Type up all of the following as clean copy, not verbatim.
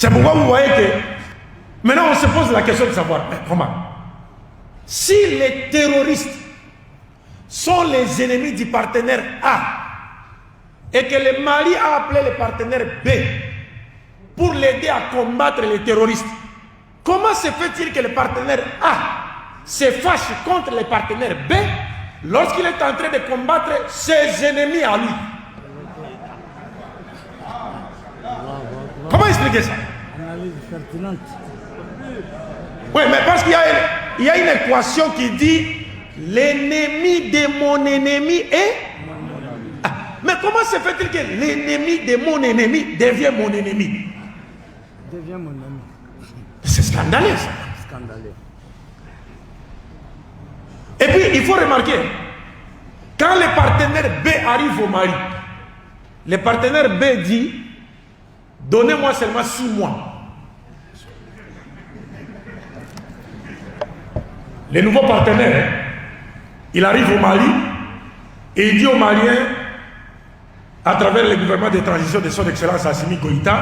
C'est pourquoi vous voyez que maintenant on se pose la question de savoir, comment, si les terroristes sont les ennemis du partenaire A et que le Mali a appelé le partenaire B pour l'aider à combattre les terroristes, comment se fait-il que le partenaire A se fâche contre le partenaire B lorsqu'il est en train de combattre ses ennemis à lui? Comment expliquer ça? Analyse pertinente. Oui, mais parce qu'il y a une équation qui dit l'ennemi de mon ennemi est... Ah, mais comment se fait-il que l'ennemi de mon ennemi devient mon ennemi? Devient mon ami. C'est scandaleux ça. Scandaleux. Et puis il faut remarquer, quand le partenaire B arrive au Mali, le partenaire B dit donnez-moi seulement 6 mois. Le nouveau partenaire, il arrive au Mali et il dit aux Maliens, à travers le gouvernement de transition de son excellence Assimi Goïta,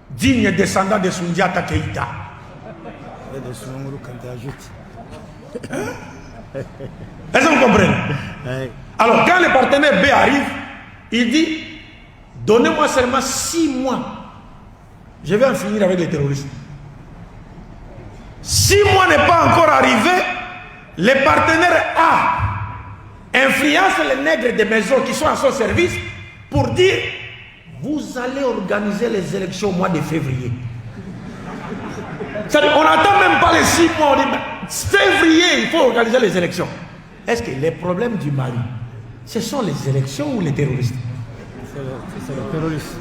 digne descendant de Soundiata Keïta. Et de Soungourou quand tu ajoutes. Est-ce que vous comprenez? Ouais. Alors, quand le partenaire B arrive, il dit donnez-moi seulement 6 mois. Je vais en finir avec les terroristes. 6 mois n'est pas encore arrivé. Le partenaire A influence les nègres des maisons qui sont à son service pour dire vous allez organiser les élections au mois de février. On n'attend même pas les 6 mois. On dit février, il faut organiser les élections. Est-ce que les problèmes du Mali, ce sont les élections ou les terroristes? C'est le terroriste.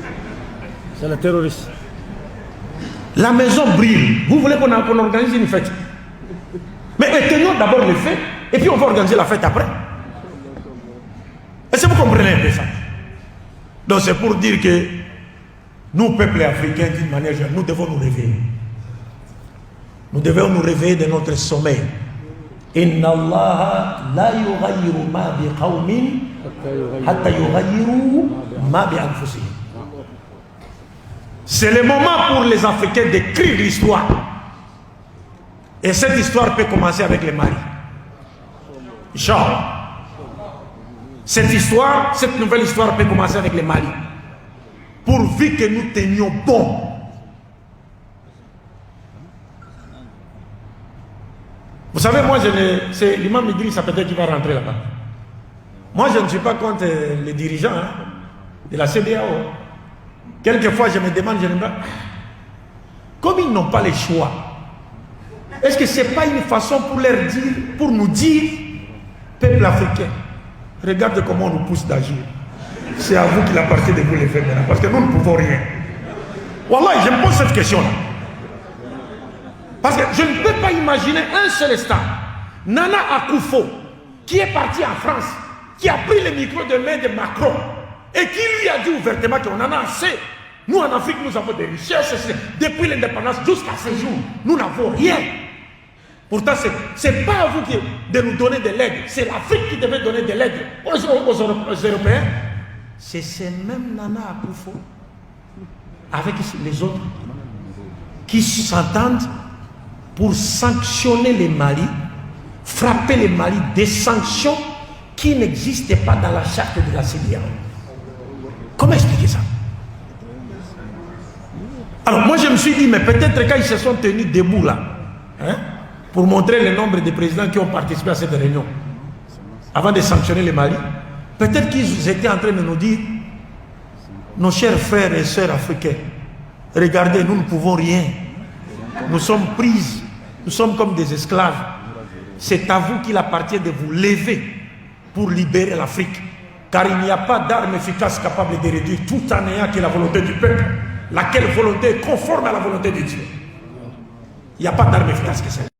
C'est le terroriste. La maison brille. Vous voulez qu'on organise une fête? Mais tenons d'abord les fêtes et puis on va organiser la fête après. Est-ce que vous comprenez un peu ça? Donc c'est pour dire que nous, peuple africain, d'une manière générale, nous devons nous réveiller. Nous devons nous réveiller de notre sommeil. Inna Allah la yughayyiru ma bi qawmin hatta yughayyiru ma bi anfusihim. C'est le moment pour les Africains d'écrire l'histoire. Et cette histoire peut commencer avec les Mali. Inch'Allah. Cette histoire, cette nouvelle histoire peut commencer avec les Mali. Pourvu que nous tenions bon. Vous savez, moi, c'est l'imam Idriss peut-être qui va rentrer là-bas. Moi, je ne suis pas contre les dirigeants de la CEDEAO. Quelquefois, je me demande, comme ils n'ont pas le choix, est-ce que ce n'est pas une façon pour leur dire, pour nous dire, peuple africain, regardez comment on nous pousse d'agir. C'est à vous qu'il appartient de vous les faire maintenant, parce que nous ne pouvons rien. Wallah, je me pose cette question-là. Parce que je ne peux pas imaginer un seul instant, Nana Akufo, qui est parti en France, qui a pris le micro de main de Macron, et qui lui a dit ouvertement qu'on en a assez. Nous en Afrique, nous avons des richesses. Depuis l'indépendance jusqu'à ce jour, nous n'avons rien. Pourtant, ce n'est pas à vous de nous donner de l'aide. C'est l'Afrique qui devait donner de l'aide aux Européens. C'est ce même Nana Akufo, avec les autres, qui s'entendent pour sanctionner les Mali, frapper les Mali des sanctions qui n'existaient pas dans la charte de la CEDEAO. Comment expliquer ça? Alors moi je me suis dit, mais peut-être quand ils se sont tenus debout là, pour montrer le nombre de présidents qui ont participé à cette réunion, avant de sanctionner les Mali, peut-être qu'ils étaient en train de nous dire, nos chers frères et sœurs africains, regardez, nous ne pouvons rien. Nous sommes prises, nous sommes comme des esclaves. C'est à vous qu'il appartient de vous lever pour libérer l'Afrique. Car il n'y a pas d'arme efficace capable de réduire tout en ayant que la volonté du peuple, laquelle volonté est conforme à la volonté de Dieu. Il n'y a pas d'arme efficace que ça.